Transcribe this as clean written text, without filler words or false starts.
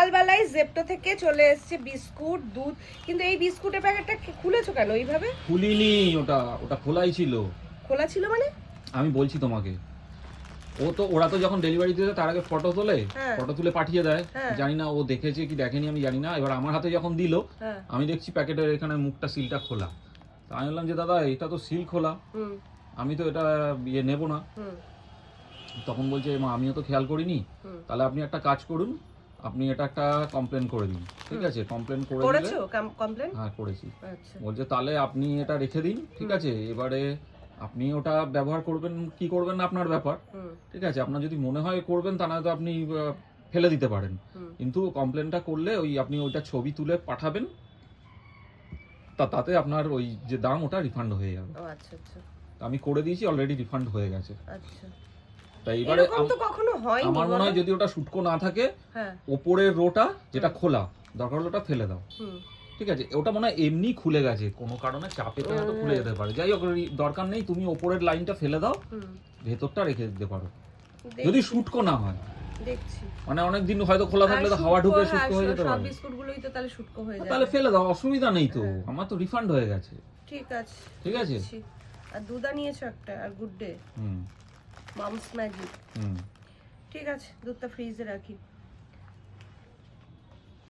সকালবেলায় জেপ্টো থেকে চলে এসেছে বিস্কুট দুধ, কিন্তু এই বিস্কুটের প্যাকেটটা খুলেছো কেন এইভাবে? খুলিনি, ওটা ওটা খোলাই ছিল। খোলা ছিল মানে? আমি বলছি তোমাকে, ওরা তো যখন ডেলিভারি দিতে তার আগে ফটো তোলে, ফটো তুলে পাঠিয়ে দেয়। জানি না ও দেখেছে কি দেখেনি আমি জানি না। এবার আমার হাতে যখন দিল আমি দেখছি প্যাকেটের এখানে মুখটা সিলটা খোলা। তা আমি বললাম যে দাদা এটা তো সিল খোলা, আমি তো এটা ইয়ে নেবো না। তখন বলছে মা আমিও তো খেয়াল করিনি, তাহলে আপনি একটা কাজ করুন, আপনি এটা একটা কমপ্লেন করে দিন। ঠিক আছে, কমপ্লেন করে দিলে। করেছো কমপ্লেন? হ্যাঁ করেছি। আচ্ছা, বলছে তাহলে আপনি এটা রেখে দিন। ঠিক আছে, এবারে আপনি ওটা ব্যবহার করবেন কি করবেন না আপনার ব্যাপার। ঠিক আছে, আপনার যদি মনে হয় করবেন তা নয়তো আপনি ফেলে দিতে পারেন, কিন্তু কমপ্লেনটা করলে ওই আপনি ওইটা ছবি তুলে পাঠাবেন, তাতে আপনার ওই যে দাম ওটা রিফান্ড হয়ে যাবে। আচ্ছা আচ্ছা, আমি করে দিয়েছি, অলরেডি রিফান্ড হয়ে গেছে। আচ্ছা, তাই এবারে তো কখনো হয়নি। আমার মনে হয় যদি ওটা শুটকো না থাকে, ওপরের রোটা যেটা খোলা, দরকার হলে ওটা ফেলে দাও। ঠিক আছে, ওটা মনে হয় এমনি খুলে গেছে, কোনো কারণে চাপেতে হয়তো খুলে যেতে পারে। যাই হোক, দরকার নেই, তুমি ওপরের লাইনটা ফেলে দাও, ভেতরটা রেখে দিতে পারো যদি শুটকো না হয়। দেখছি, মানে অনেক দিন হয়তো খোলা থাকলে তো হাওয়া ঢুকে শুটকো হয়ে যেতে পারে। সব বিস্কুটগুলোই তো তাহলে শুটকো হয়ে যাবে। তাহলে ফেলে দাও, অসুবিধা নেই তো, আমার তো রিফান্ড হয়ে গেছে। ঠিক আছে, ঠিক আছে। আর দুধা নিয়েছো একটা, আর গুড ডে, মামস ম্যাজিক। ঠিক আছে, দুধটা ফ্রিজে রাখি।